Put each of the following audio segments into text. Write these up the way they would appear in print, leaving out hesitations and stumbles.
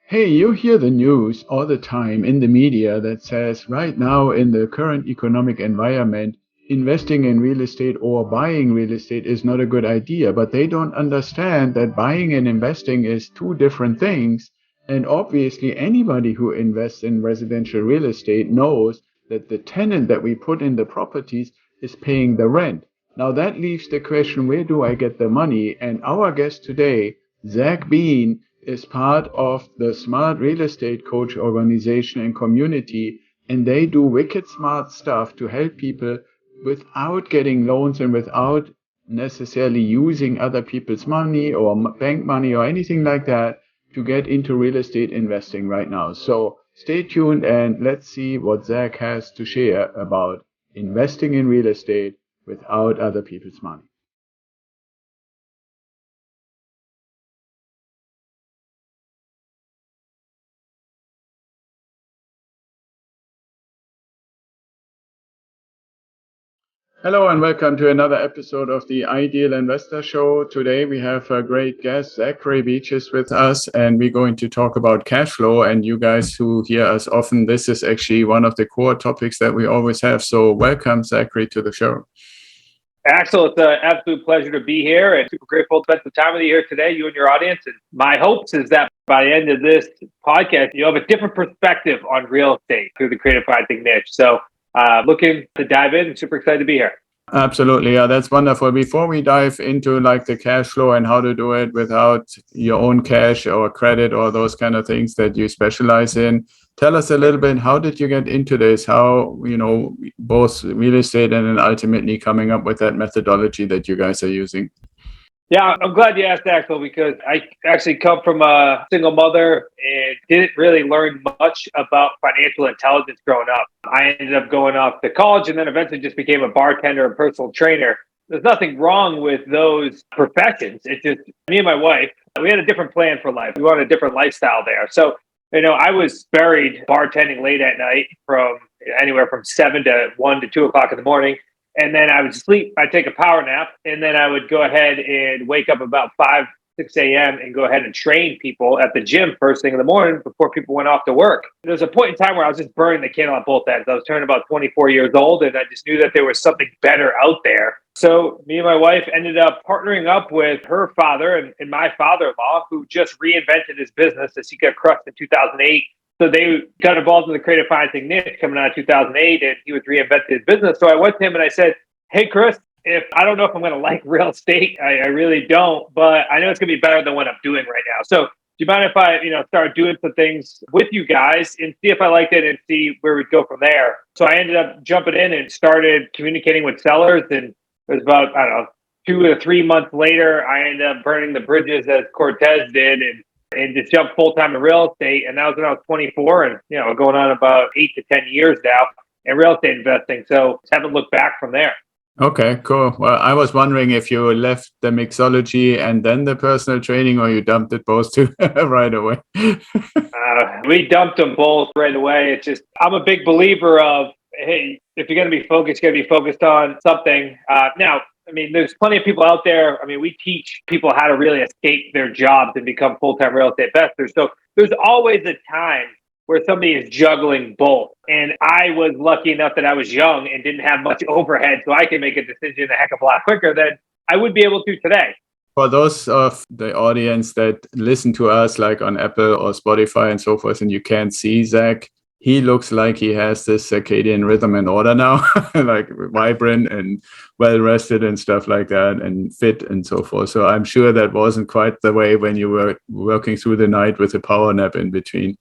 Hey, you hear the news all the time in the media that says right now in the current economic environment, investing in real estate or buying real estate is not a good idea, but they don't understand that buying and investing is two different things. And obviously, anybody who invests in residential real estate knows that the tenant that we put in the properties is paying the rent. Now that leaves the question, where do I get the money? And our guest today, Zach Bean, is part of the Smart Real Estate Coach organization and community, and they do wicked smart stuff to help people without getting loans and without necessarily using other people's money or bank money or anything like that to get into real estate investing right now. So stay tuned and let's see what Zach has to share about investing in real estate without other people's money. Hello and welcome to another episode of the Ideal Investor Show. Today we have a great guest, Zachary Beaches, with us, and we're going to talk about cash flow. And you guys who hear us often, this is actually one of the core topics that we always have. So welcome, Zachary, to the show. Axel, it's an absolute pleasure to be here and super grateful to spend some time with you here today, you and your audience. And my hopes is that by the end of this podcast, you'll have a different perspective on real estate through the creative financing niche. So looking to dive in and super excited to be here. Absolutely. Yeah, that's wonderful. Before we dive into like the cash flow and how to do it without your own cash or credit or those kind of things that you specialize in, tell us a little bit, how did you get into this? How, both real estate and then ultimately coming up with that methodology that you guys are using? Yeah, I'm glad you asked, Axel, because I actually come from a single mother and didn't really learn much about financial intelligence growing up. I ended up going off to college and then eventually just became a bartender and personal trainer. There's nothing wrong with those professions. It's just me and my wife, we had a different plan for life. We wanted a different lifestyle there. So, I was buried bartending late at night from anywhere from 7 to 1 to 2 o'clock in the morning. And then I would sleep, I'd take a power nap, and then I would go ahead and wake up about 5, 6 a.m. and go ahead and train people at the gym first thing in the morning before people went off to work. There was a point in time where I was just burning the candle on both ends. I was turning about 24 years old, and I just knew that there was something better out there. So me and my wife ended up partnering up with her father and my father-in-law, who just reinvented his business as he got crushed in 2008. So they got involved in the creative financing niche coming out of 2008, and he was reinventing his business. So I went to him and I said, "Hey, Chris, if I don't know if I'm going to like real estate, I really don't, but I know it's going to be better than what I'm doing right now. So do you mind if I, start doing some things with you guys and see if I liked it and see where we'd go from there?" So I ended up jumping in and started communicating with sellers, and it was about, I don't know, 2 or 3 months later, I ended up burning the bridges as Cortez did, and just jumped full time in real estate. And that was when I was 24, and going on about 8 to 10 years now in real estate investing. So just haven't looked back from there. Okay, cool. Well, I was wondering if you left the mixology and then the personal training, or you dumped it both two right away. We dumped them both right away. It's just, I'm a big believer of, hey, if you're going to be focused, you're going to be focused on something. Now, there's plenty of people out there. We teach people how to really escape their jobs and become full-time real estate investors. So there's always a time where somebody is juggling both. And I was lucky enough that I was young and didn't have much overhead, so I can make a decision a heck of a lot quicker than I would be able to today. For those of the audience that listen to us like on Apple or Spotify and so forth, and you can't see Zach, he looks like he has this circadian rhythm in order now, like vibrant and well-rested and stuff like that, and fit and so forth. So I'm sure that wasn't quite the way when you were working through the night with a power nap in between.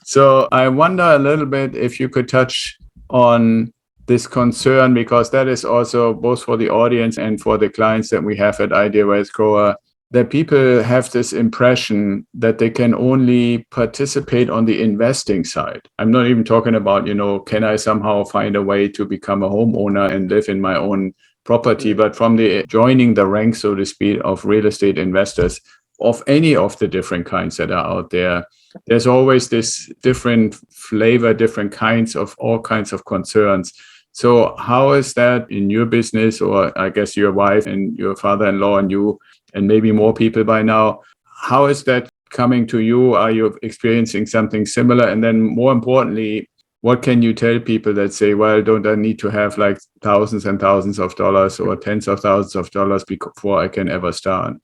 So I wonder a little bit if you could touch on this concern, because that is also both for the audience and for the clients that we have at Idea Wealth Grower, that people have this impression that they can only participate on the investing side. I'm not even talking about, can I somehow find a way to become a homeowner and live in my own property, but from the joining the ranks, so to speak, of real estate investors of any of the different kinds that are out there. There's always this different flavor, different kinds of all kinds of concerns. So how is that in your business, or I guess your wife and your father-in-law and you, and maybe more people by now, how is that coming to you? Are you experiencing something similar? And then more importantly, what can you tell people that say, well, don't I need to have like thousands and thousands of dollars or tens of thousands of dollars before I can ever start?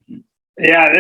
Yeah,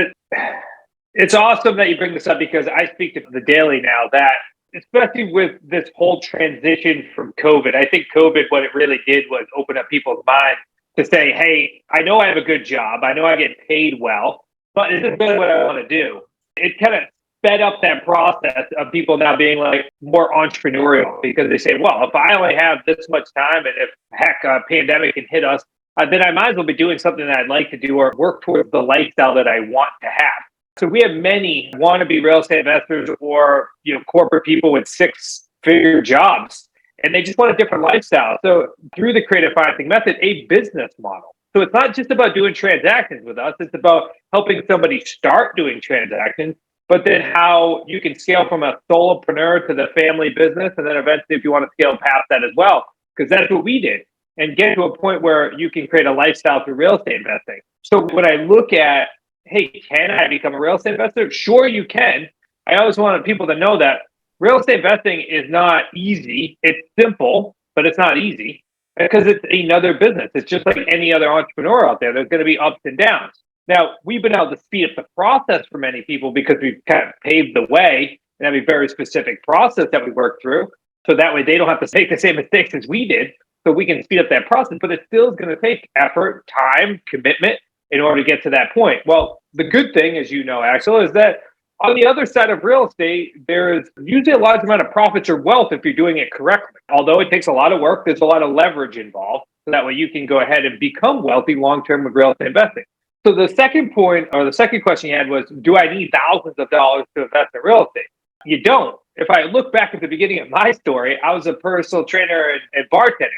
it's awesome that you bring this up because I speak to the daily now that, especially with this whole transition from COVID, I think COVID, what it really did was open up people's minds to say, hey, I know I have a good job. I know I get paid well, but is this really what I want to do? It kind of sped up that process of people now being like more entrepreneurial because they say, well, if I only have this much time and if heck, a pandemic can hit us, then I might as well be doing something that I'd like to do or work towards the lifestyle that I want to have. So we have many wannabe real estate investors or corporate people with six-figure jobs, and they just want a different lifestyle. So through the creative financing method, a business model. So it's not just about doing transactions with us; it's about helping somebody start doing transactions, but then how you can scale from a solopreneur to the family business, and then eventually, if you want to scale past that as well, because that's what we did, and get to a point where you can create a lifestyle through real estate investing. So when I look at, hey, can I become a real estate investor? Sure, you can. I always wanted people to know that real estate investing is not easy. It's simple, but it's not easy because it's another business. It's just like any other entrepreneur out there. There's going to be ups and downs. Now, we've been able to speed up the process for many people because we've kind of paved the way and have a very specific process that we work through. So that way they don't have to make the same mistakes as we did. So we can speed up that process, but it still is going to take effort, time, commitment in order to get to that point. Well, the good thing, as you know, Axel, is that on the other side of real estate, there is usually a large amount of profits or wealth if you're doing it correctly. Although it takes a lot of work, there's a lot of leverage involved. So that way you can go ahead and become wealthy long-term with real estate investing. So the second point, or the second question you had was, do I need thousands of dollars to invest in real estate? You don't. If I look back at the beginning of my story, I was a personal trainer and bartender.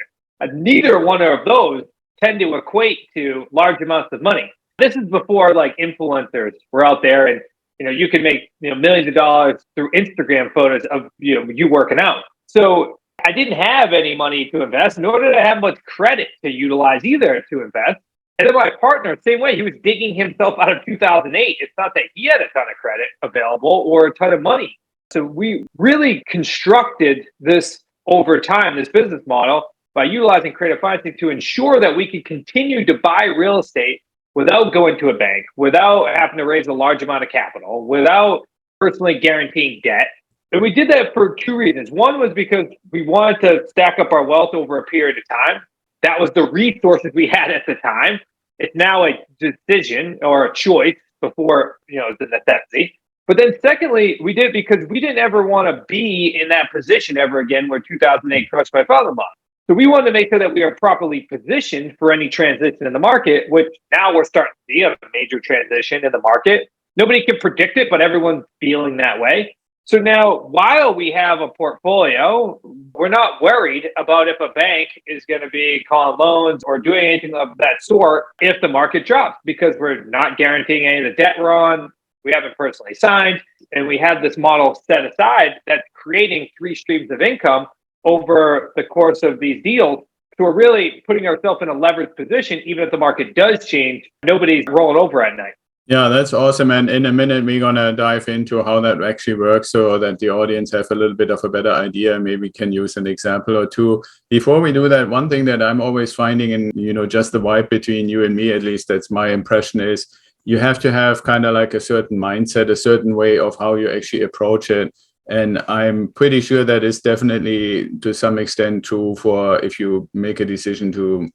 Neither one of those tend to equate to large amounts of money. This is before like influencers were out there and you can make millions of dollars through Instagram photos of you working out. So I didn't have any money to invest, nor did I have much credit to utilize either to invest. And then my partner, same way, he was digging himself out of 2008. It's not that he had a ton of credit available or a ton of money. So we really constructed this over time, this business model, by utilizing creative financing to ensure that we can continue to buy real estate without going to a bank, without having to raise a large amount of capital, without personally guaranteeing debt. And we did that for two reasons. One was because we wanted to stack up our wealth over a period of time. That was the resources we had at the time. It's now a decision or a choice before the necessity. But then secondly, we did it because we didn't ever want to be in that position ever again where 2008 crushed my father-in-law. So we wanted to make sure that we are properly positioned for any transition in the market, which now we're starting to see a major transition in the market. Nobody can predict it, but everyone's feeling that way. So now, while we have a portfolio, we're not worried about if a bank is going to be calling loans or doing anything of that sort if the market drops, because we're not guaranteeing any of the debt we're on. We haven't personally signed, and we have this model set aside that's creating 3 streams of income over the course of these deals. So we're really putting ourselves in a leveraged position. Even if the market does change, nobody's rolling over at night. Yeah, that's awesome. And in a minute, we're going to dive into how that actually works so that the audience have a little bit of a better idea. Maybe can use an example or two. Before we do that, one thing that I'm always finding in, just the vibe between you and me, at least that's my impression, is you have to have kind of like a certain mindset, a certain way of how you actually approach it. And I'm pretty sure that is definitely to some extent true for if you make a decision to,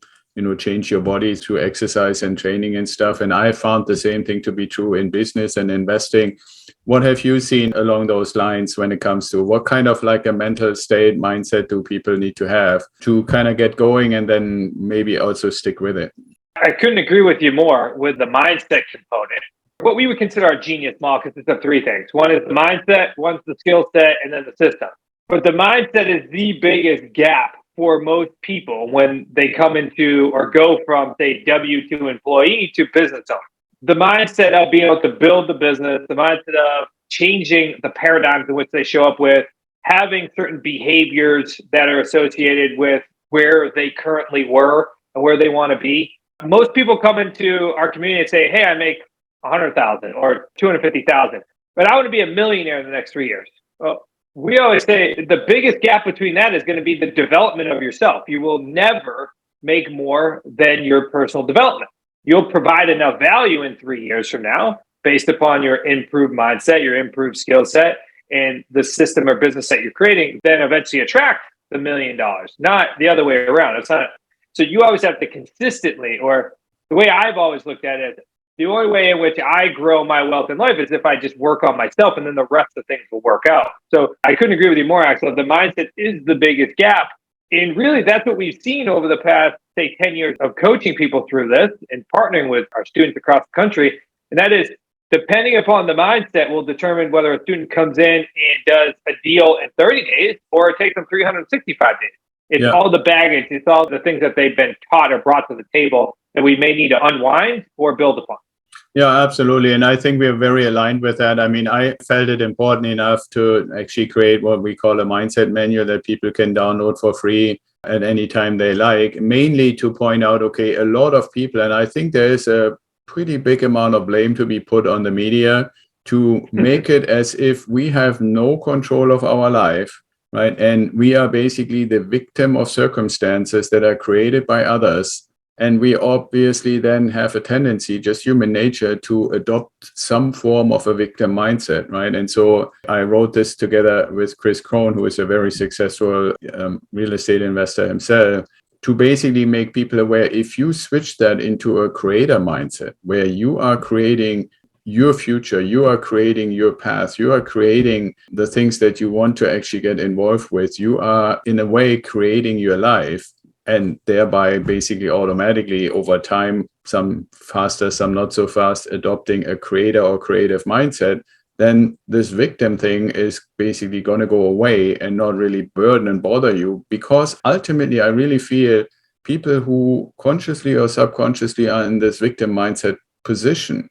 change your body through exercise and training and stuff. And I found the same thing to be true in business and investing. What have you seen along those lines when it comes to what kind of like a mental state mindset do people need to have to kind of get going and then maybe also stick with it? I couldn't agree with you more with the mindset component. What we would consider our genius model consists of 3 things. One is the mindset, one's the skill set, and then the system. But the mindset is the biggest gap for most people when they come into or go from, say, W-2 employee to business owner. The mindset of being able to build the business, the mindset of changing the paradigms in which they show up with, having certain behaviors that are associated with where they currently were and where they want to be. Most people come into our community and say, hey, I make 100,000 or 250,000. but I want to be a millionaire in the next 3 years. Well, we always say the biggest gap between that is going to be the development of yourself. You will never make more than your personal development. You'll provide enough value in 3 years from now based upon your improved mindset, your improved skill set, and the system or business that you're creating, then eventually attract the $1 million, not the other way around. It's not. So you always have to consistently, or the way I've always looked at it, the only way in which I grow my wealth in life is if I just work on myself, and then the rest of things will work out. So I couldn't agree with you more, Axel. The mindset is the biggest gap. And really, that's what we've seen over the past, say, 10 years of coaching people through this and partnering with our students across the country. And that is, depending upon the mindset, will determine whether a student comes in and does a deal in 30 days or it takes them 365 days. It's all the baggage, it's all the things that they've been taught or brought to the table that we may need to unwind or build upon. Yeah, absolutely. And I think we're very aligned with that. I mean, I felt it important enough to actually create what we call a mindset manual that people can download for free at any time they like, mainly to point out, okay, a lot of people, and I think there is a pretty big amount of blame to be put on the media to make it as if we have no control of our life, right? And we are basically the victim of circumstances that are created by others. And we obviously then have a tendency, just human nature, to adopt some form of a victim mindset, right? And so I wrote this together with Chris Krohn, who is a very successful real estate investor himself, to basically make people aware, if you switch that into a creator mindset, where you are creating your future, you are creating your path, you are creating the things that you want to actually get involved with, you are in a way creating your life, and thereby basically automatically over time, some faster, some not so fast, adopting a creator or creative mindset, then this victim thing is basically going to go away and not really burden and bother you. Because ultimately, I really feel people who consciously or subconsciously are in this victim mindset position,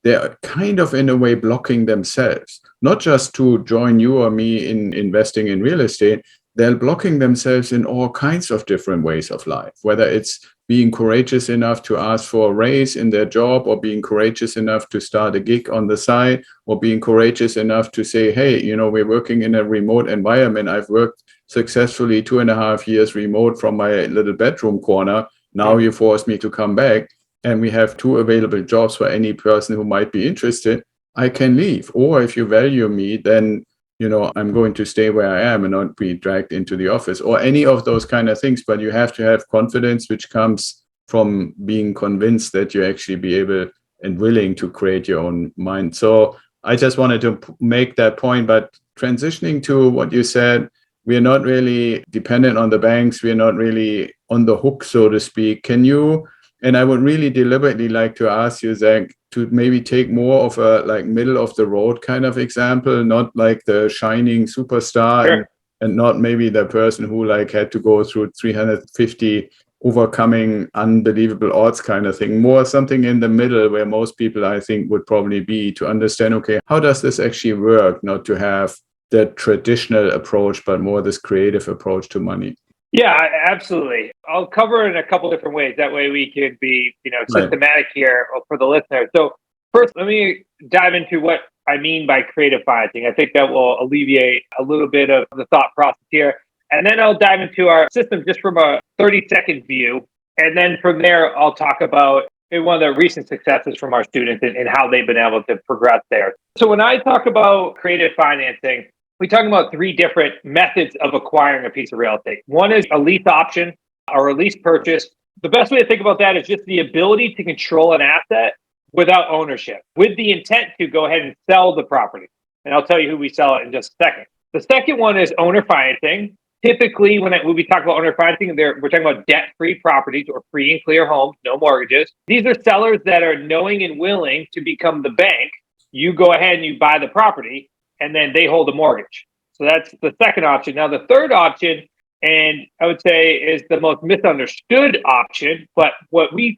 they're kind of in a way blocking themselves, not just to join you or me in investing in real estate. They're blocking themselves in all kinds of different ways of life, whether it's being courageous enough to ask for a raise in their job, or being courageous enough to start a gig on the side, or being courageous enough to say, hey, we're working in a remote environment. I've worked successfully 2.5 years remote from my little bedroom corner. Now you force me to come back, and we have 2 available jobs for any person who might be interested. I can leave. Or if you value me, then I'm going to stay where I am and not be dragged into the office, or any of those kind of things. But you have to have confidence, which comes from being convinced that you actually be able and willing to create your own mind. So I just wanted to make that point. But transitioning to what you said, we're not really dependent on the banks. We're not really on the hook, so to speak. Can you, and I would really deliberately like to ask you, Zach, to maybe take more of a middle of the road kind of example, not like the shining superstar, Sure. and not maybe the person who had to go through 350 overcoming unbelievable odds kind of thing. More something in the middle where most people, I think, would probably be, to understand, okay, how does this actually work? Not to have the traditional approach, but more this creative approach to money. Yeah, absolutely. I'll cover it in a couple different ways. That way we can be, systematic here for the listener. So first, let me dive into what I mean by creative financing. I think that will alleviate a little bit of the thought process here. And then I'll dive into our system just from a 30-second view. And then from there, I'll talk about one of the recent successes from our students and how they've been able to progress there. So when I talk about creative financing, we talk about 3 different methods of acquiring a piece of real estate. One is a lease option or a lease purchase. The best way to think about that is just the ability to control an asset without ownership, with the intent to go ahead and sell the property. And I'll tell you who we sell it in just a second. The second one is owner financing. Typically, when we talk about owner financing, we're talking about debt-free properties or free and clear homes, no mortgages. These are sellers that are knowing and willing to become the bank. You go ahead and you buy the property, and then they hold a mortgage. So that's the second option. Now, the third option, and I would say is the most misunderstood option, but what we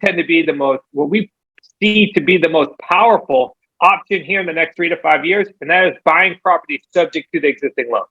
see to be the most powerful option here in the next 3 to 5 years, and that is buying property subject to the existing loan.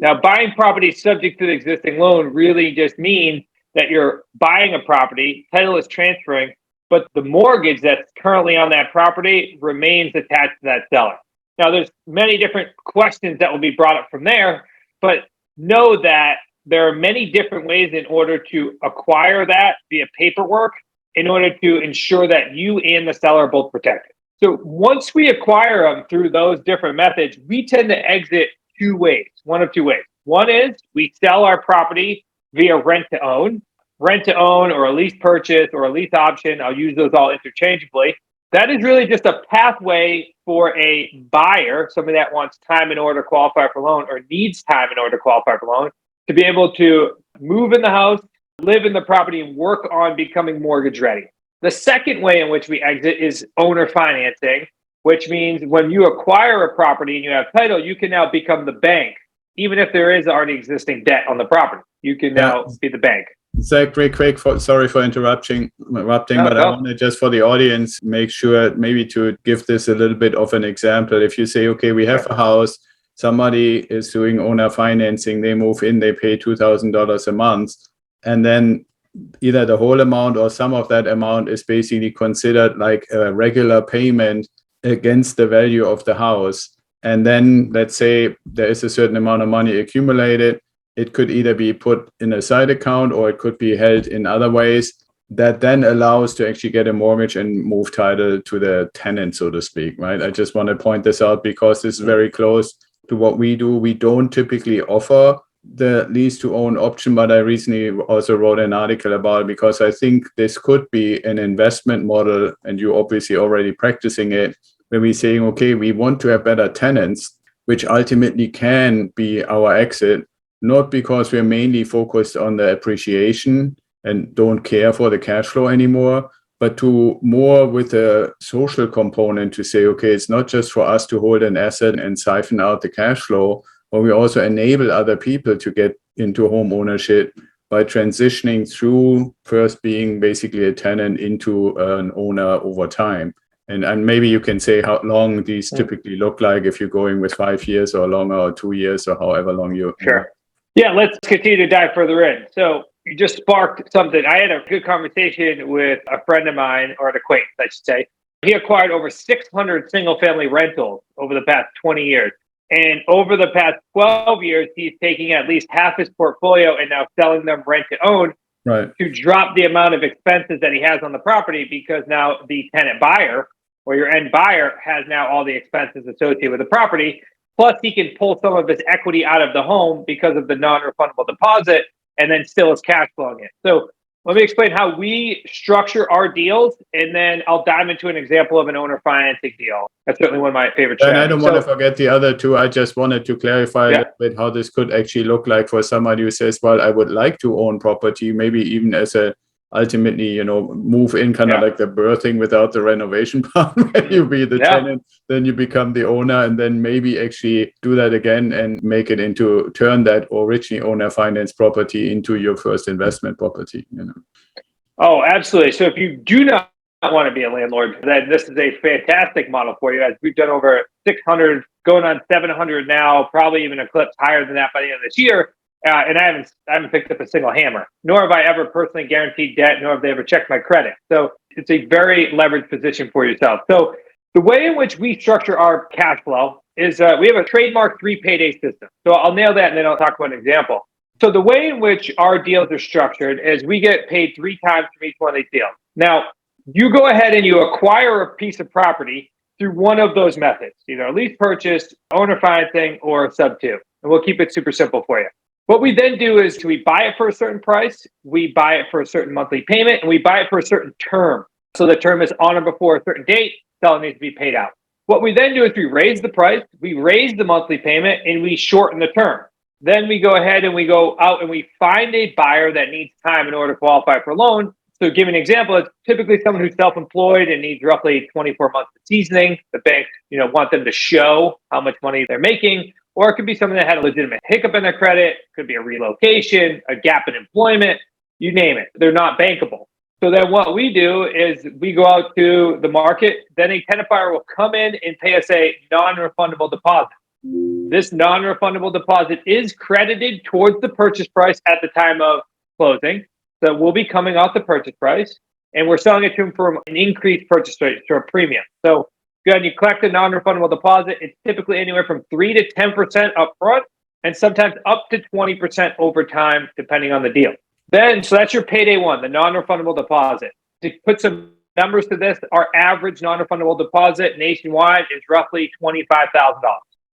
Now, buying property subject to the existing loan really just means that you're buying a property, title is transferring, but the mortgage that's currently on that property remains attached to that seller. Now, there's many different questions that will be brought up from there, but know that there are many different ways in order to acquire that via paperwork in order to ensure that you and the seller are both protected. So once we acquire them through those different methods, we tend to exit two ways, one of two ways. One is we sell our property via rent to own or a lease purchase or a lease option. I'll use those all interchangeably. That is really just a pathway for a buyer, somebody that wants time in order to qualify for loan or needs time in order to qualify for loan, to be able to move in the house, live in the property, and work on becoming mortgage ready. The second way in which we exit is owner financing, which means when you acquire a property and you have title, you can now become the bank. Even if there is already existing debt on the property, you can now be the bank. Zach, very quick, sorry for interrupting, but I want to just for the audience make sure maybe to give this a little bit of an example. If you say, okay, we have a house, somebody is doing owner financing, they move in, they pay $2,000 a month, and then either the whole amount or some of that amount is basically considered like a regular payment against the value of the house. And then let's say there is a certain amount of money accumulated. It could either be put in a side account or it could be held in other ways that then allows to actually get a mortgage and move title to the tenant, so to speak, right? I just want to point this out because this is very close to what we do. We don't typically offer the lease to own option, but I recently also wrote an article about it because I think this could be an investment model, and you're obviously already practicing it, when we're saying, okay, we want to have better tenants, which ultimately can be our exit, not because we're mainly focused on the appreciation and don't care for the cash flow anymore, but to more with a social component to say, okay, it's not just for us to hold an asset and siphon out the cash flow, but we also enable other people to get into home ownership by transitioning through first being basically a tenant into an owner over time. And maybe you can say how long these typically look like if you're going with 5 years or longer or 2 years or however long you. Sure. Yeah, let's continue to dive further in. So you just sparked something. I had a good conversation with a friend of mine, or an acquaintance, I should say. He acquired over 600 single family rentals over the past 20 years. And over the past 12 years, he's taking at least half his portfolio and now selling them rent to own to drop the amount of expenses that he has on the property, because now the tenant buyer or your end buyer has now all the expenses associated with the property. Plus, he can pull some of his equity out of the home because of the non-refundable deposit and then still is cash flowing it. So let me explain how we structure our deals, and then I'll dive into an example of an owner financing deal. That's certainly one of my favorite strategies. And I don't want to forget the other two. I just wanted to clarify a little bit how this could actually look like for somebody who says, well, I would like to own property, maybe even as a ultimately, move in kind of like the birthing without the renovation part, where you be the tenant, then you become the owner, and then maybe actually do that again and make it into, turn that originally owner finance property into your first investment property. Oh, absolutely. So if you do not want to be a landlord, then this is a fantastic model for you, as we've done over 600, going on 700 now, probably even eclipse higher than that by the end of this year. And I haven't picked up a single hammer, nor have I ever personally guaranteed debt, nor have they ever checked my credit. So it's a very leveraged position for yourself. So the way in which we structure our cash flow is we have a trademark 3 payday system. So I'll nail that and then I'll talk about an example. So the way in which our deals are structured is we get paid 3 times from each one of these deals. Now, you go ahead and you acquire a piece of property through one of those methods, either a lease purchase, owner financing, or a sub-2. And we'll keep it super simple for you. What we then do is we buy it for a certain price, we buy it for a certain monthly payment, and we buy it for a certain term. So the term is on or before a certain date, seller needs to be paid out. What we then do is we raise the price, we raise the monthly payment, and we shorten the term. Then we go ahead and we go out and we find a buyer that needs time in order to qualify for a loan. So give me an example, it's typically someone who's self-employed and needs roughly 24 months of seasoning. The banks, want them to show how much money they're making. Or it could be someone that had a legitimate hiccup in their credit, could be a relocation, a gap in employment, you name it. They're not bankable. So then what we do is we go out to the market, then a tenant buyer will come in and pay us a non-refundable deposit. This non-refundable deposit is credited towards the purchase price at the time of closing. So we'll be coming off the purchase price, and we're selling it to them for an increased purchase rate, to a premium. So Go ahead and you collect the non-refundable deposit. It's typically anywhere from 3 to 10% upfront, and sometimes up to 20% over time, depending on the deal. So that's your payday one, the non-refundable deposit. To put some numbers to this, our average non-refundable deposit nationwide is roughly $25,000.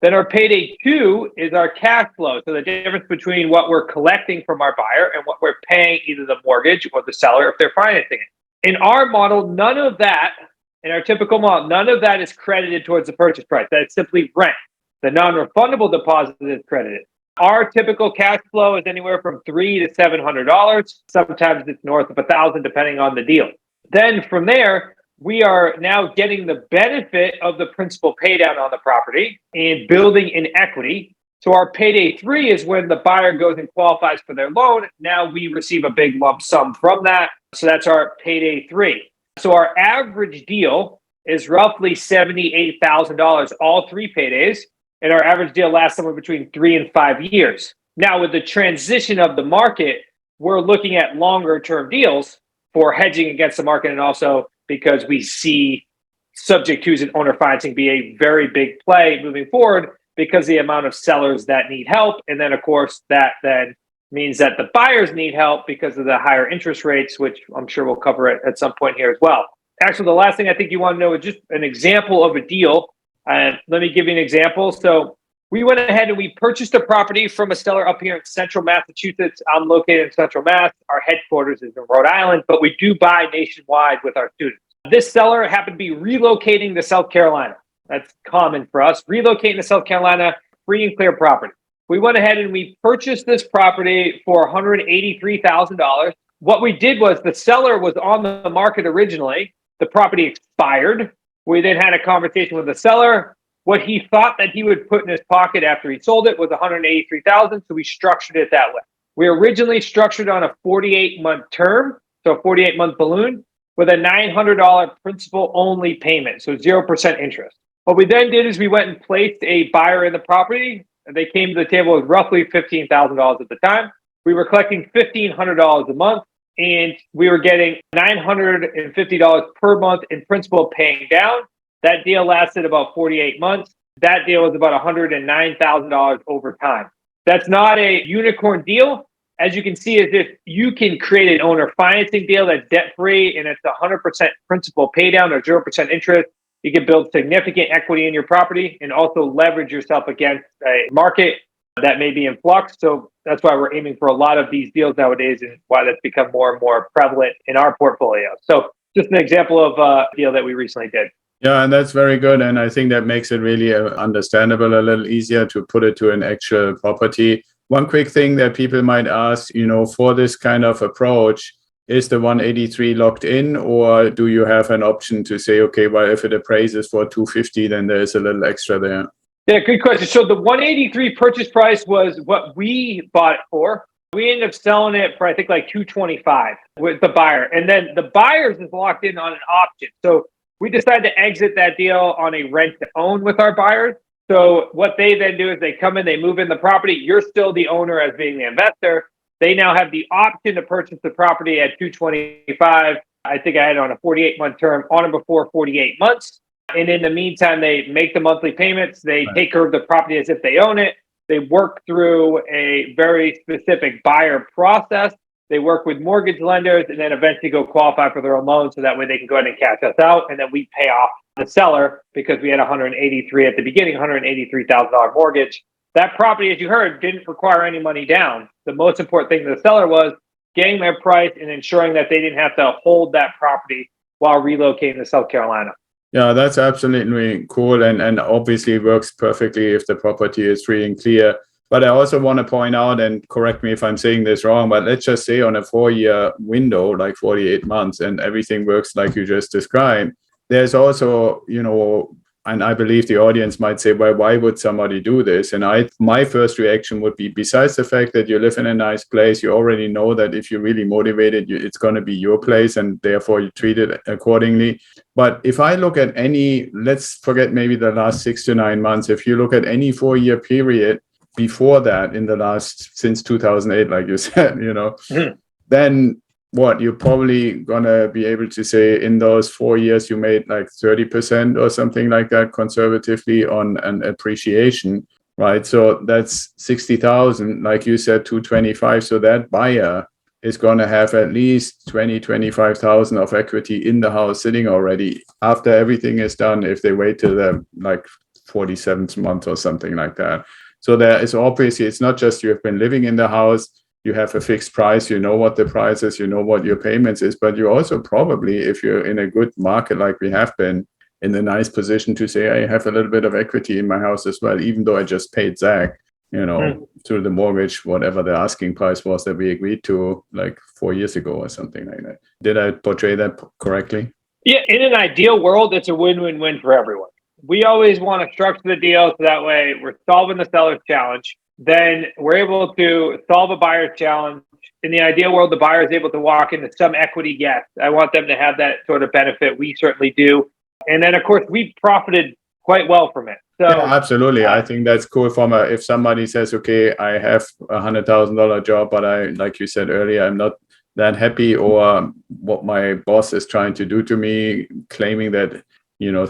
Then our payday two is our cash flow. So the difference between what we're collecting from our buyer and what we're paying either the mortgage or the seller if they're financing it. In our model, none of that, in our typical model, none of that is credited towards the purchase price. That's simply rent. The non-refundable deposit is credited. Our typical cash flow is anywhere from $300 to $700. Sometimes it's north of $1,000, depending on the deal. Then from there, we are now getting the benefit of the principal pay down on the property and building in equity. So our payday three is when the buyer goes and qualifies for their loan. Now we receive a big lump sum from that. So that's our payday three. So our average deal is roughly $78,000, all three paydays. And our average deal lasts somewhere between 3 and 5 years. Now, with the transition of the market, we're looking at longer term deals for hedging against the market, and also because we see subject twos and owner financing be a very big play moving forward because the amount of sellers that need help. And then, of course, that then means that the buyers need help because of the higher interest rates, which I'm sure we'll cover it at some point here as well. Actually, the last thing I think you want to know is just an example of a deal. Let me give you an example. So we went ahead and we purchased a property from a seller up here in central Massachusetts. I'm located in central Mass. Our headquarters is in Rhode Island, but we do buy nationwide with our students. This seller happened to be relocating to South Carolina. That's common for us. Relocating to South Carolina, free and clear property. We went ahead and we purchased this property for $183,000. What we did was the seller was on the market originally. The property expired. We then had a conversation with the seller. What he thought that he would put in his pocket after he sold it was $183,000. So we structured it that way. We originally structured on a 48-month term, so a 48-month balloon with a $900 principal only payment, so 0% interest. What we then did is we went and placed a buyer in the property. And they came to the table with roughly $15,000 at the time. We were collecting $1,500 a month, and we were getting $950 per month in principal paying down. That deal lasted about 48 months. That deal was about $109,000 over time. That's not a unicorn deal. As you can see, is if you can create an owner financing deal that's debt-free and it's 100% principal pay down or 0% interest, you can build significant equity in your property and also leverage yourself against a market that may be in flux. So that's why we're aiming for a lot of these deals nowadays and why that's become more and more prevalent in our portfolio. So just an example of a deal that we recently did. Yeah, and that's very good. And I think that makes it really understandable, a little easier to put it to an actual property. One quick thing that people might ask, for this kind of approach, is the 183 locked in, or do you have an option to say, okay, well, if it appraises for 250, then there's a little extra there? Yeah, good question. So the 183 purchase price was what we bought it for. We ended up selling it for, I think, like 225 with the buyer. And then the buyers is locked in on an option. So we decided to exit that deal on a rent to own with our buyers. So what they then do is they come in, they move in the property. You're still the owner as being the investor. They now have the option to purchase the property at 225. I think I had it on a 48-month term on or before 48 months. And in the meantime, they make the monthly payments. They take care of the property as if they own it. They work through a very specific buyer process. They work with mortgage lenders and then eventually go qualify for their own loan. So that way they can go ahead and cash us out. And then we pay off the seller because we had 183 at the beginning, $183,000 mortgage. That property, as you heard, didn't require any money down. The most important thing to the seller was getting their price and ensuring that they didn't have to hold that property while relocating to South Carolina. Yeah, that's absolutely cool. And obviously works perfectly if the property is free and clear. But I also want to point out, and correct me if I'm saying this wrong, but let's just say on a 4-year window, like 48 months, and everything works like you just described. There's also, and I believe the audience might say, well, why would somebody do this? And my first reaction would be, besides the fact that you live in a nice place, you already know that if you're really motivated, it's going to be your place and therefore you treat it accordingly. But if I look at let's forget maybe the last 6 to 9 months, if you look at any 4-year period before that, since 2008, like you said, then what you're probably gonna be able to say in those 4 years you made like 30% or something like that conservatively on an appreciation, right? So that's 60,000, like you said, 225. So that buyer is going to have at least 25,000 of equity in the house sitting already after everything is done, if they wait till the like 47th month or something like that. So there is obviously, it's not just you have been living in the house, you have a fixed price, you know what the price is, you know what your payments is, but you also probably, if you're in a good market like we have been, in a nice position to say, I have a little bit of equity in my house as well, even though I just paid Zach, through the mortgage, whatever the asking price was that we agreed to like 4 years ago or something like that. Did I portray that correctly? Yeah, in an ideal world, it's a win-win-win for everyone. We always want to structure the deal so that way we're solving the seller's challenge. Then we're able to solve a buyer's challenge. In the ideal world, the buyer is able to walk into some equity. Yes, I want them to have that sort of benefit. We certainly do. And then, of course, we profited quite well from it. So, yeah, absolutely. I think that's cool from if somebody says, okay, I have $100,000 job, but I, like you said earlier, I'm not that happy, or what my boss is trying to do to me, claiming that,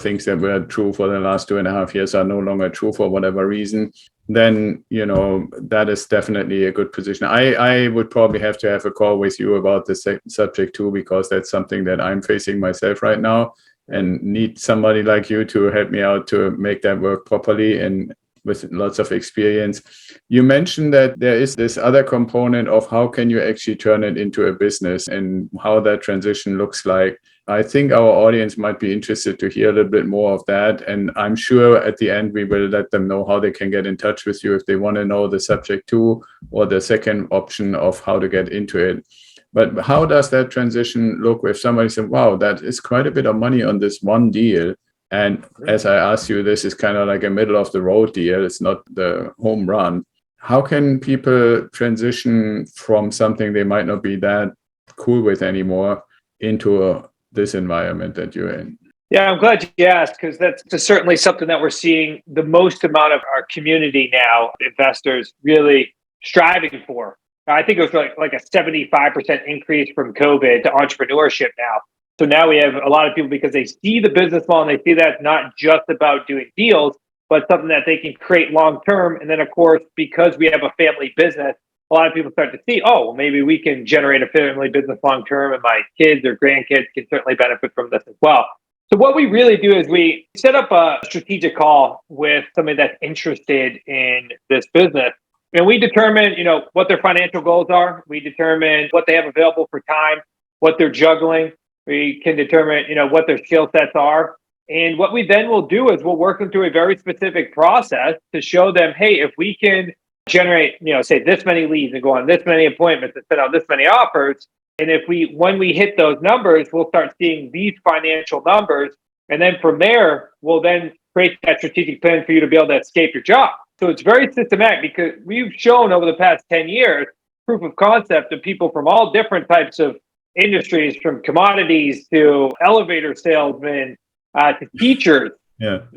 things that were true for the last 2.5 years are no longer true for whatever reason, then, that is definitely a good position. I would probably have to have a call with you about this subject too, because that's something that I'm facing myself right now, and need somebody like you to help me out to make that work properly and with lots of experience. You mentioned that there is this other component of how can you actually turn it into a business and how that transition looks like. I think our audience might be interested to hear a little bit more of that. And I'm sure at the end, we will let them know how they can get in touch with you if they want to know the subject too, or the second option of how to get into it. But how does that transition look if somebody said, wow, that is quite a bit of money on this one deal? And as I asked you, this is kind of like a middle of the road deal. It's not the home run. How can people transition from something they might not be that cool with anymore into this environment that you're in? Yeah, I'm glad you asked, because that's certainly something that we're seeing the most amount of our community now, investors really striving for. I think it was like a 75% increase from COVID to entrepreneurship now. So now we have a lot of people, because they see the business model and they see that it's not just about doing deals, but something that they can create long term. And then, of course, because we have a family business, a lot of people start to see, oh, well, maybe we can generate a family business long term, and my kids or grandkids can certainly benefit from this as well. So what we really do is we set up a strategic call with somebody that's interested in this business. And we determine, what their financial goals are. We determine what they have available for time, what they're juggling. We can determine, what their skill sets are. And what we then will do is we'll work them through a very specific process to show them, hey, if we can generate, say this many leads and go on this many appointments and send out this many offers, and when we hit those numbers, we'll start seeing these financial numbers. And then from there, we'll then create that strategic plan for you to be able to escape your job. So it's very systematic, because we've shown over the past 10 years proof of concept of people from all different types of industries, from commodities to elevator salesmen to teachers,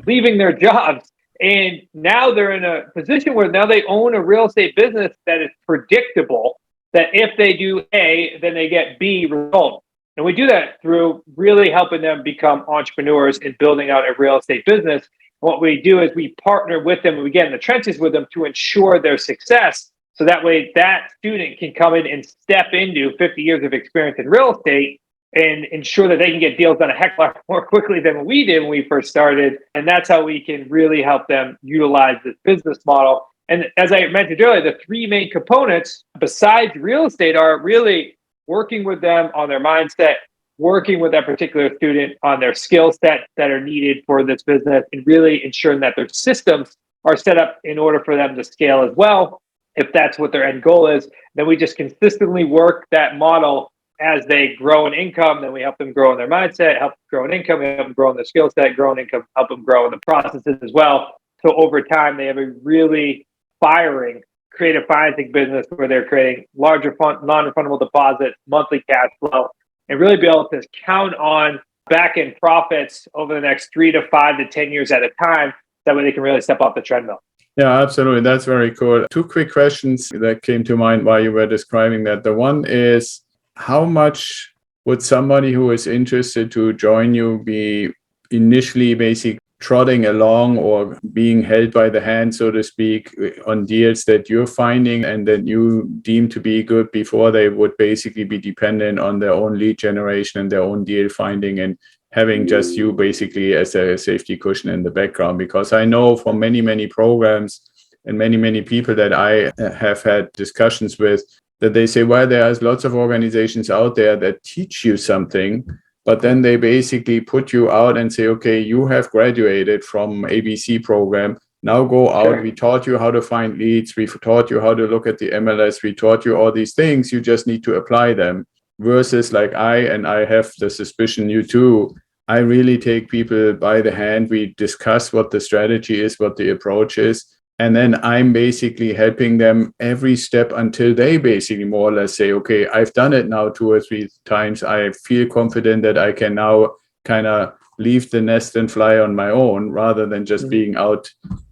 leaving their jobs. And now they're in a position where now they own a real estate business that is predictable, that if they do A, then they get B result. And we do that through really helping them become entrepreneurs and building out a real estate business. What we do is we partner with them, and we get in the trenches with them to ensure their success. So that way that student can come in and step into 50 years of experience in real estate and ensure that they can get deals done a heck of a lot more quickly than we did when we first started. And that's how we can really help them utilize this business model. And as I mentioned earlier, the three main components besides real estate are really working with them on their mindset, working with that particular student on their skill set that are needed for this business, and really ensuring that their systems are set up in order for them to scale as well. If that's what their end goal is, then we just consistently work that model as they grow in income. Then we help them grow in their mindset, help them grow in income, we help them grow in their skill set, grow in income, help them grow in the processes as well. So over time, they have a really firing creative financing business where they're creating larger non-refundable deposits, monthly cash flow, and really be able to count on back-end profits over the next 3 to 5 to 10 years at a time. That way they can really step off the treadmill. Yeah, absolutely. That's very cool. Two quick questions that came to mind while you were describing that. The one is, how much would somebody who is interested to join you be initially basically trotting along or being held by the hand, so to speak, on deals that you're finding and that you deem to be good before they would basically be dependent on their own lead generation and their own deal finding and having just you basically as a safety cushion in the background? Because I know from many, many programs and many, many people that I have had discussions with, that they say, well, there's lots of organizations out there that teach you something, but then they basically put you out and say, okay, you have graduated from ABC program. Now go out. Sure. We taught you how to find leads. We taught you how to look at the MLS. We taught you all these things. You just need to apply them. Versus like I have the suspicion you too, I really take people by the hand. We discuss what the strategy is, what the approach is. And then I'm basically helping them every step until they basically more or less say, okay, I've done it now 2 or 3 times. I feel confident that I can now kind of leave the nest and fly on my own rather than just being out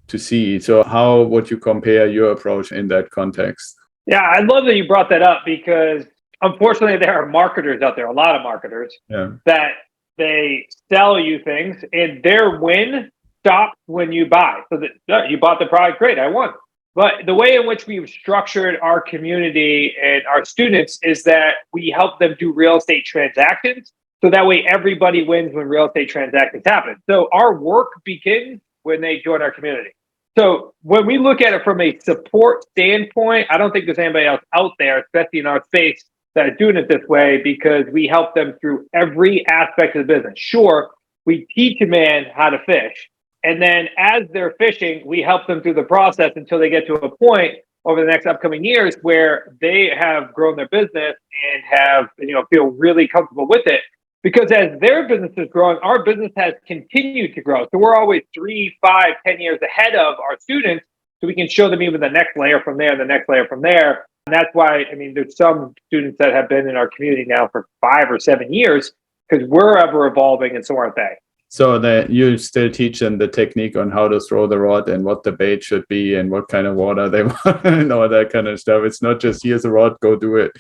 to sea. So how would you compare your approach in that context? Yeah, I love that you brought that up because unfortunately there are marketers out there, a lot of marketers, that they sell you things and their win stops when you buy. So that you bought the product, great, I won. But the way in which we've structured our community and our students is that we help them do real estate transactions. So that way everybody wins when real estate transactions happen. So our work begins when they join our community. So when we look at it from a support standpoint, I don't think there's anybody else out there, especially in our space, that is doing it this way, because we help them through every aspect of the business. Sure, we teach a man how to fish. And then as they're fishing, we help them through the process until they get to a point over the next upcoming years where they have grown their business and have, feel really comfortable with it. Because as their business is growing, our business has continued to grow. So we're always 3, 5, 10 years ahead of our students, so we can show them even the next layer from there, the next layer from there. And that's why, there's some students that have been in our community now for 5 or 7 years because we're ever evolving and so aren't they. So that you still teach them the technique on how to throw the rod and what the bait should be and what kind of water they want and all that kind of stuff. It's not just here's a rod, go do it.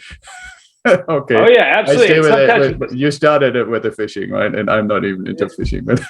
Okay. Oh yeah, absolutely. I stay with it. You started it with the fishing, right? And I'm not even into fishing, but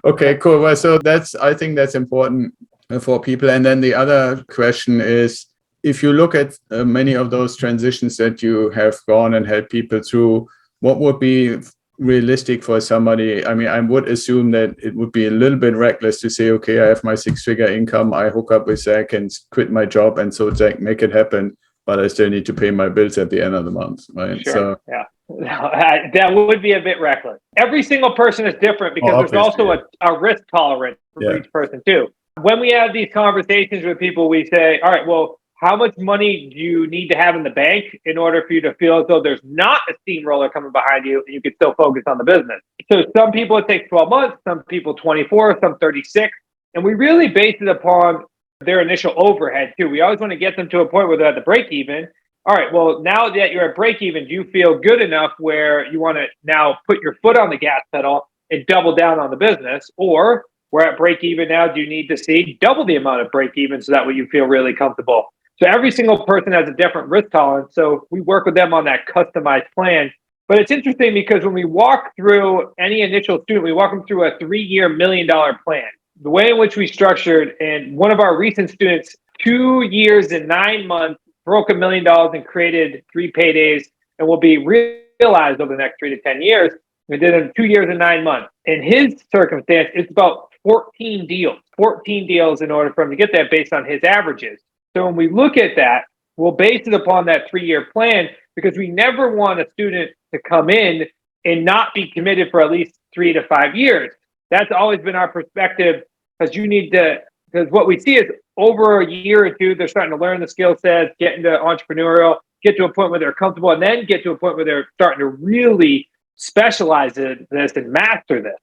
okay, cool. Well, so I think that's important for people. And then the other question is, if you look at many of those transitions that you have gone and helped people through, what would be realistic for somebody? I would assume that it would be a little bit reckless to say, okay, I have my 6-figure income, I hook up with Zack and quit my job, and so Zack, make it happen, but I still need to pay my bills at the end of the month, right? Sure. So yeah, that would be a bit reckless. Every single person is different because there's also a risk tolerance for each person too. When we have these conversations with people, we say, all right, well, how much money do you need to have in the bank in order for you to feel as though there's not a steamroller coming behind you and you can still focus on the business? So some people it takes 12 months, some people 24, some 36. And we really base it upon their initial overhead too. We always want to get them to a point where they're at the break even. All right, well, now that you're at break even, do you feel good enough where you want to now put your foot on the gas pedal and double down on the business? Or we're at break even now, do you need to see double the amount of break even so that way you feel really comfortable? So every single person has a different risk tolerance. So we work with them on that customized plan. But it's interesting because when we walk through any initial student, we walk them through a 3-year $1 million plan. The way in which we structured, and one of our recent students, 2 years and 9 months, broke $1 million and created 3 paydays and will be realized over the next 3 to 10 years. We did it in 2 years and 9 months. In his circumstance, it's about 14 deals in order for him to get that based on his averages. So when we look at that, we'll base it upon that 3-year plan because we never want a student to come in and not be committed for at least 3 to 5 years. That's always been our perspective because what we see is over a year or two, they're starting to learn the skill sets, get into entrepreneurial, get to a point where they're comfortable, and then get to a point where they're starting to really specialize in this and master this.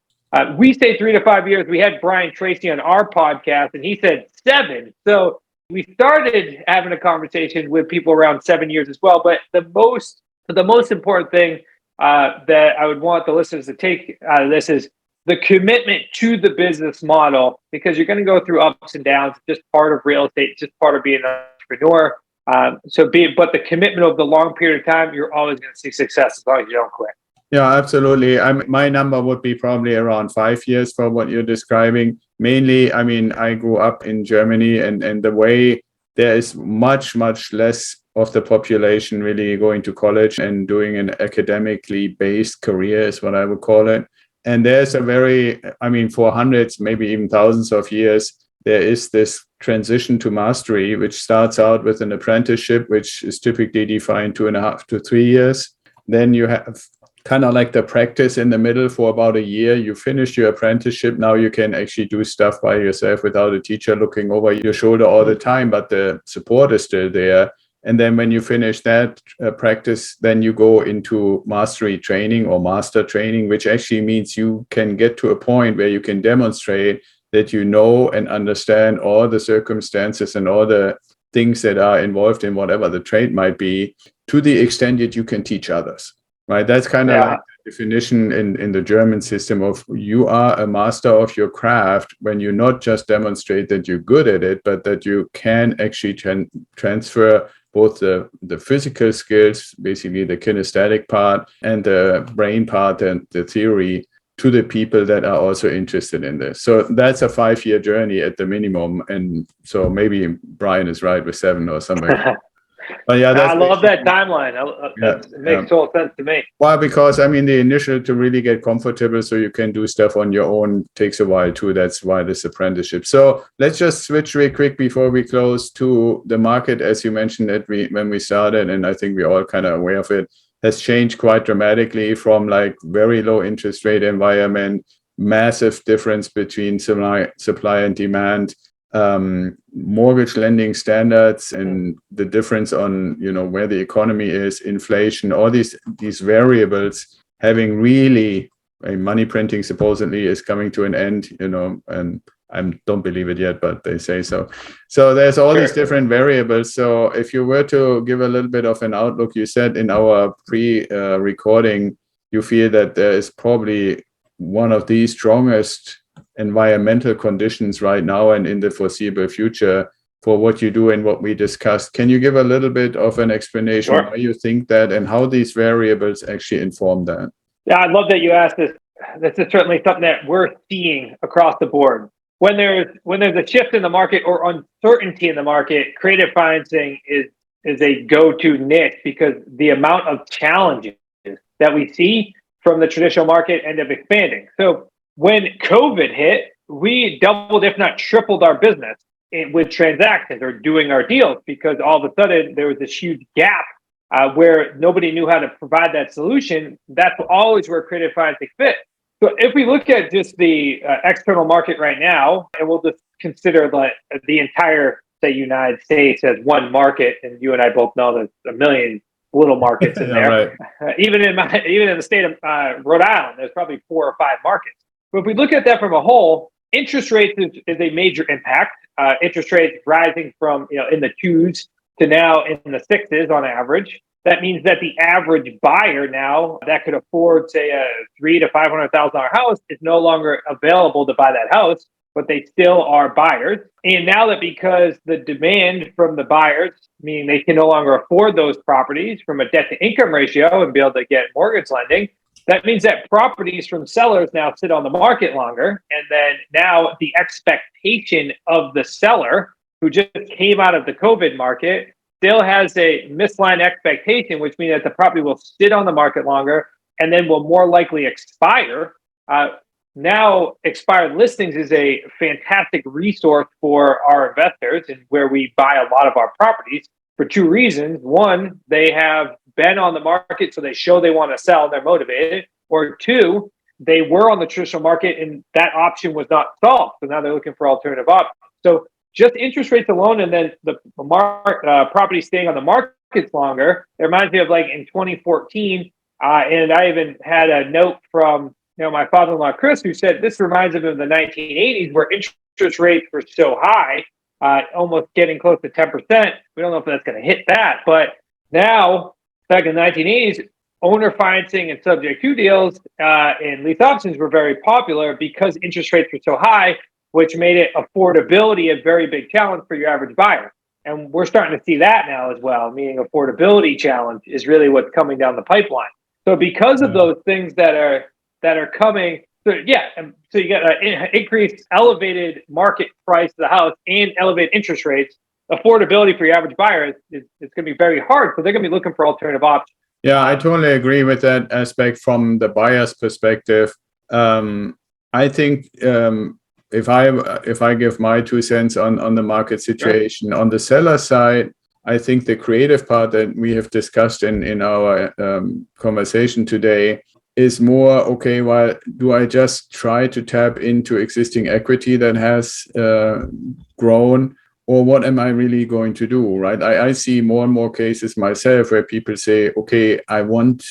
We say 3 to 5 years. We had Brian Tracy on our podcast, and he said 7. So we started having a conversation with people around 7 years as well. But the most important thing that I would want the listeners to take out of this is the commitment to the business model, because you're going to go through ups and downs. It's just part of real estate. It's just part of being an entrepreneur. But the commitment of the long period of time, you're always going to see success as long as you don't quit. Yeah, absolutely. My number would be probably around 5 years for what you're describing. Mainly, I mean, I grew up in Germany, and the way there is much, much less of the population really going to college and doing an academically based career is what I would call it. And there's for hundreds, maybe even thousands of years, there is this transition to mastery, which starts out with an apprenticeship, which is typically defined 2.5 to 3 years. Then you have kind of like the practice in the middle for about a year. You finish your apprenticeship. Now you can actually do stuff by yourself without a teacher looking over your shoulder all the time, but the support is still there. And then when you finish that practice, then you go into mastery training or master training, which actually means you can get to a point where you can demonstrate that you know and understand all the circumstances and all the things that are involved in whatever the trade might be, to the extent that you can teach others. Right, that's kind of like the definition in the German system of you are a master of your craft when you not just demonstrate that you're good at it, but that you can actually transfer both the physical skills, basically the kinesthetic part, and the brain part and the theory to the people that are also interested in this. So that's a 5-year journey at the minimum. And so maybe Brian is right with 7 or something. But yeah, I love that timeline. It makes total sense to me. Well, because I mean, the initial to really get comfortable so you can do stuff on your own takes a while too. That's why this apprenticeship. So let's just switch real quick before we close to the market. As you mentioned that when we started, and I think we're all kind of aware of it, has changed quite dramatically from like very low interest rate environment, massive difference between supply and demand, mortgage lending standards, and the difference on where the economy is, inflation, all these variables having really money printing supposedly is coming to an end, and I don't believe it yet, but they say so. So there's all these different variables. So if you were to give a little bit of an outlook, you said in our pre-recording, you feel that there is probably one of the strongest environmental conditions right now and in the foreseeable future for what you do and what we discussed. Can you give a little bit of an explanation why you think that and how these variables actually inform that? Yeah, I love that you asked this. This is certainly something that we're seeing across the board. When there's a shift in the market or uncertainty in the market, creative financing is a go-to niche because the amount of challenges that we see from the traditional market end up expanding. So when COVID hit, we doubled, if not tripled, our business with transactions or doing our deals because all of a sudden there was this huge gap where nobody knew how to provide that solution. That's always where creative financing fits. So if we look at just the external market right now, and we'll just consider the entire, say, United States as one market, and you and I both know there's a million little markets in there. Right. Even in the state of Rhode Island, there's probably 4 or 5 markets. But if we look at that from a whole, interest rates is a major impact. Interest rates rising from in the 2s to now in the 6s on average. That means that the average buyer now that could afford, say, a $300,000 to $500,000 house is no longer available to buy that house, but they still are buyers. And now that because the demand from the buyers, meaning they can no longer afford those properties from a debt to income ratio and be able to get mortgage lending, that means that properties from sellers now sit on the market longer. And then now the expectation of the seller who just came out of the COVID market still has a misaligned expectation, which means that the property will sit on the market longer and then will more likely expire. Now, expired listings is a fantastic resource for our investors and where we buy a lot of our properties for 2 reasons. One, they have been on the market, so they show they want to sell and they're motivated. Or 2, they were on the traditional market and that option was not solved. So now they're looking for alternative options. So just interest rates alone and then the property staying on the markets longer, it reminds me of like in 2014, and I even had a note from my father-in-law, Chris, who said this reminds him of the 1980s where interest rates were so high, almost getting close to 10%. We don't know if that's going to hit that. But now, back in the 1980s, owner financing and subject to deals and lease options were very popular because interest rates were so high, which made it affordability a very big challenge for your average buyer. And we're starting to see that now as well, meaning affordability challenge is really what's coming down the pipeline. So because of those things that are coming, so you got an increased elevated market price of the house and elevated interest rates. Affordability for your average buyer is going to be very hard, so they're going to be looking for alternative options. Yeah, I totally agree with that aspect from the buyer's perspective. I think if I give my 2 cents on the market situation, on the seller side, I think the creative part that we have discussed in our conversation today is more, okay, well, do I just try to tap into existing equity that has grown, or what am I really going to do, right? I see more and more cases myself where people say, okay, I want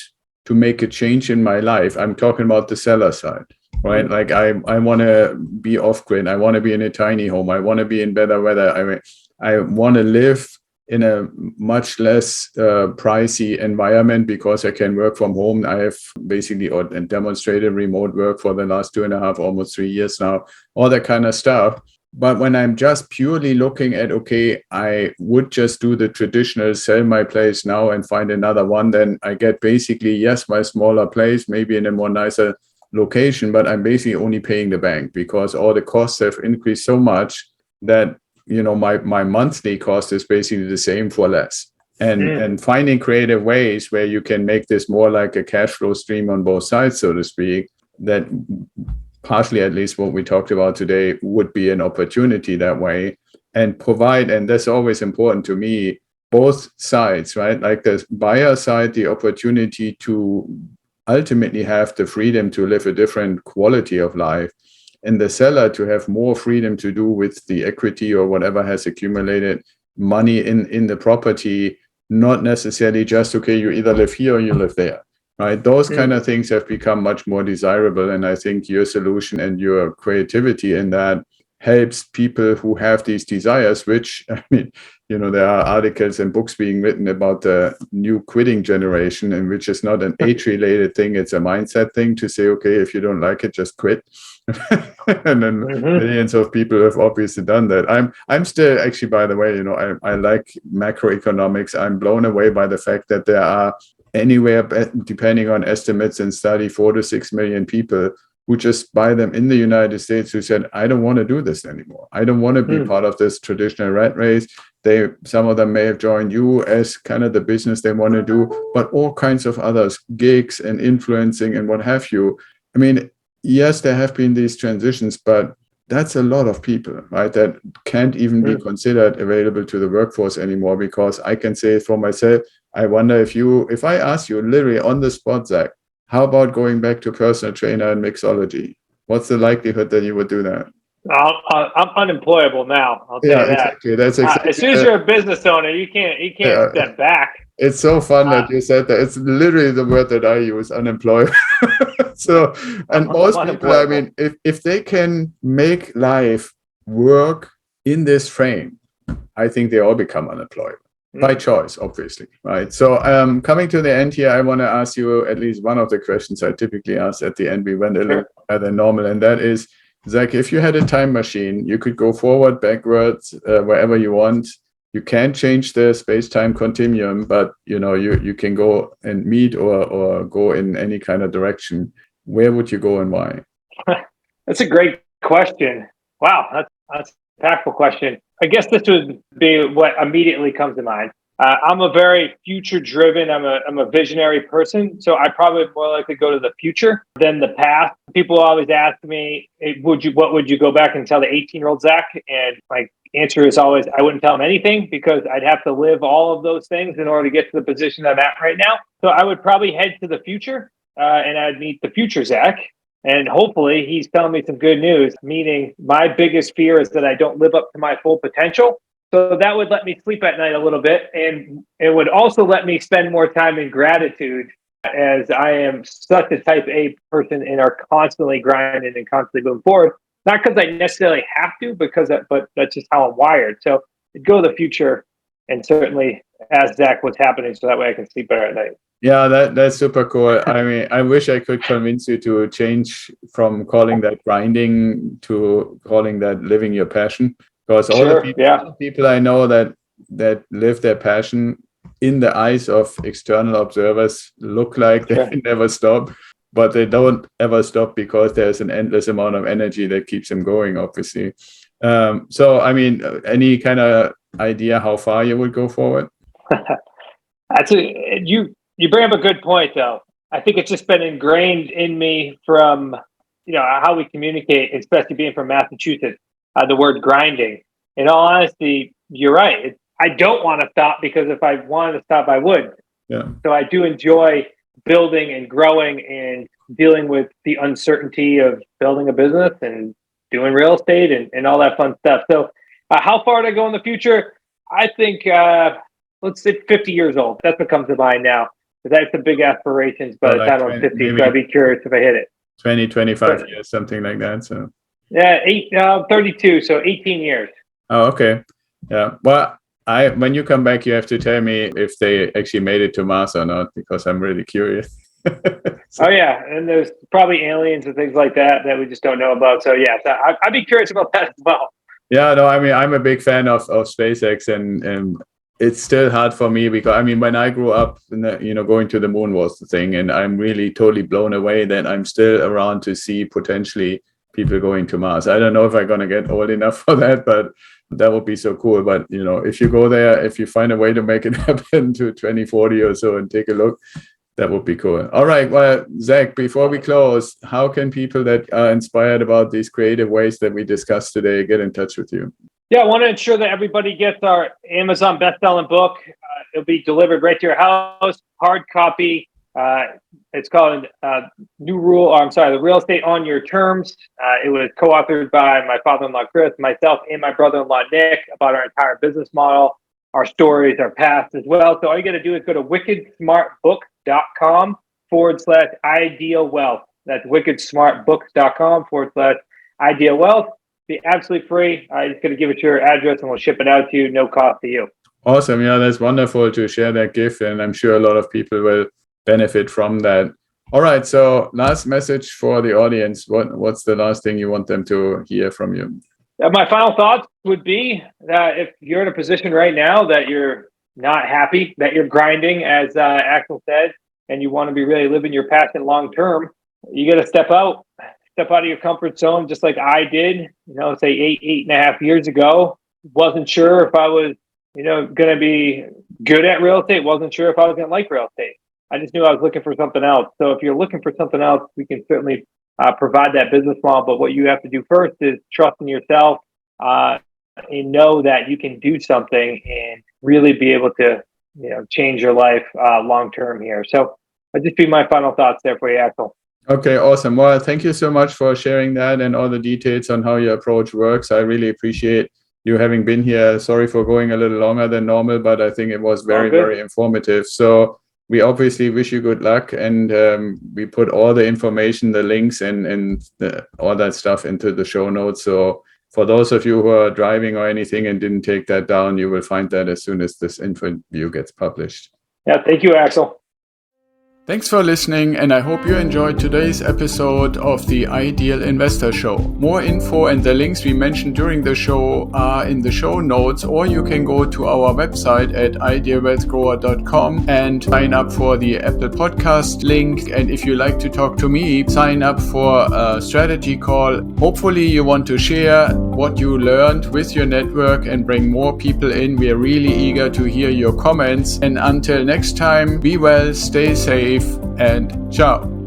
to make a change in my life. I'm talking about the seller side, right? Like I want to be off-grid. I want to be in a tiny home. I want to be in better weather. I want to live in a much less pricey environment because I can work from home. I have basically demonstrated remote work for the last 2.5, almost 3 years now, all that kind of stuff. But when I'm just purely looking at, okay, I would just do the traditional sell my place now and find another one, then I get basically, yes, my smaller place, maybe in a more nicer location, but I'm basically only paying the bank because all the costs have increased so much that, you know, my monthly cost is basically the same for less. And finding creative ways where you can make this more like a cash flow stream on both sides, so to speak, that partially, at least what we talked about today, would be an opportunity that way, and provide, and that's always important to me, both sides, right? Like the buyer side, the opportunity to ultimately have the freedom to live a different quality of life, and the seller to have more freedom to do with the equity or whatever has accumulated money in the property, not necessarily just, okay, you either live here or you live there. Right, those kind of things have become much more desirable, and I think your solution and your creativity in that helps people who have these desires. Which, I mean, you know, there are articles and books being written about the new quitting generation, and which is not an age-related thing; it's a mindset thing to say, okay, if you don't like it, just quit. And then millions of people have obviously done that. I'm still actually, by the way, you know, I like macroeconomics. I'm blown away by the fact that there are anywhere, depending on estimates and study, 4 to 6 million people who just buy them in the United States who said, I don't want to do this anymore. I don't want to be part of this traditional rat race. Some of them may have joined you as kind of the business they want to do, but all kinds of others, gigs and influencing and what have you. I mean, yes, there have been these transitions, but that's a lot of people, right, that can't even be considered available to the workforce anymore. Because I can say for myself, I wonder if I ask you literally on the spot, Zach, how about going back to personal trainer and mixology? What's the likelihood that you would do that? I'm unemployable now. I'll tell you that. Exactly. That's exactly. As soon as you're a business owner, you can't step back. It's so fun that you said that. It's literally the word that I use, unemployed. So, and most people, I mean, if they can make life work in this frame, I think they all become unemployed by choice, obviously, right? So, coming to the end here, I want to ask you at least one of the questions I typically ask at the end. We went a little higher than normal, and that is, Zach, if you had a time machine, you could go forward, backwards, wherever you want. You can't change the space-time continuum, but you know you can go and meet or go in any kind of direction. Where would you go and why? That's a great question. Wow, that's a impactful question. I guess this would be what immediately comes to mind. I'm a very future-driven. I'm a visionary person, so I probably more likely go to the future than the past. People always ask me, what would you go back and tell the 18-year-old Zach? And my answer is always, I wouldn't tell him anything because I'd have to live all of those things in order to get to the position I'm at right now. So I would probably head to the future, and I'd meet the future Zach. And hopefully he's telling me some good news, meaning my biggest fear is that I don't live up to my full potential. So that would let me sleep at night a little bit. And it would also let me spend more time in gratitude, as I am such a type A person and are constantly grinding and constantly moving forward. Not because I necessarily have to, but that's just how I'm wired. So I'd go to the future and certainly ask Zach what's happening so that way I can sleep better at night. Yeah, that's super cool. I mean, I wish I could convince you to change from calling that grinding to calling that living your passion. Because all the people I know that that live their passion in the eyes of external observers look like they never stop, but they don't ever stop because there's an endless amount of energy that keeps them going, obviously. So, I mean, any kind of idea how far you would go forward? You bring up a good point, though. I think it's just been ingrained in me from, how we communicate, especially being from Massachusetts, the word grinding. In all honesty, you're right. I don't want to stop, because if I wanted to stop, I would. Yeah. So I do enjoy building and growing and dealing with the uncertainty of building a business and doing real estate and all that fun stuff. So how far to go in the future? I think, let's say 50 years old. That's what comes to mind now. That's the big aspirations by the time I'm 50. So I'd be curious if I hit it. 20, 25 years, something like that. So yeah, 32. So 18 years. Oh, okay. Yeah. Well, when you come back, you have to tell me if they actually made it to Mars or not, because I'm really curious. Oh yeah, and there's probably aliens and things like that we just don't know about. So yeah, I'd be curious about that as well. Yeah, no, I mean, I'm a big fan of SpaceX, and it's still hard for me because, I mean, when I grew up, going to the moon was the thing, and I'm really totally blown away that I'm still around to see potentially people going to Mars. I don't know if I'm going to get old enough for that, but that would be so cool. But, if you go there, if you find a way to make it happen to 2040 or so and take a look, that would be cool. All right. Well, Zach, before we close, how can people that are inspired about these creative ways that we discussed today get in touch with you? Yeah, I want to ensure that everybody gets our Amazon best-selling book. It'll be delivered right to your house, hard copy. It's called The Real Estate on Your Terms. It was co-authored by my father-in-law, Chris, myself, and my brother-in-law, Nick, about our entire business model, our stories, our past as well. So all you got to do is go to wickedsmartbook.com/ideal wealth. That's wickedsmartbooks.com/ideal wealth. Be absolutely free. I just got to give it your address and we'll ship it out to you, no cost to you. Awesome. Yeah, that's wonderful to share that gift, and I'm sure a lot of people will benefit from that. All right. So last message for the audience. What's the last thing you want them to hear from you? My final thoughts would be that if you're in a position right now that you're not happy, that you're grinding, as Axel said, and you want to be really living your passion long term, you got to step out of your comfort zone, just like I did, say 8.5 years ago. Wasn't sure if I was, going to be good at real estate. Wasn't sure if I was going to like real estate. I just knew I was looking for something else. So if you're looking for something else, we can certainly provide that business model. But what you have to do first is trust in yourself and know that you can do something and really be able to, change your life long term here. So that'd just be my final thoughts there for you, Axel. Okay, awesome. Well, thank you so much for sharing that and all the details on how your approach works. I really appreciate you having been here. Sorry for going a little longer than normal, but I think it was very, very informative. So we obviously wish you good luck, and we put all the information, the links, and all that stuff into the show notes. So for those of you who are driving or anything and didn't take that down, you will find that as soon as this interview gets published. Yeah, thank you, Axel. Thanks for listening, and I hope you enjoyed today's episode of the Ideal Investor Show. More info and the links we mentioned during the show are in the show notes, or you can go to our website at idealwealthgrower.com and sign up for the Apple Podcast link. And if you like to talk to me, sign up for a strategy call. Hopefully you want to share what you learned with your network and bring more people in. We are really eager to hear your comments. And until next time, be well, stay safe, and ciao.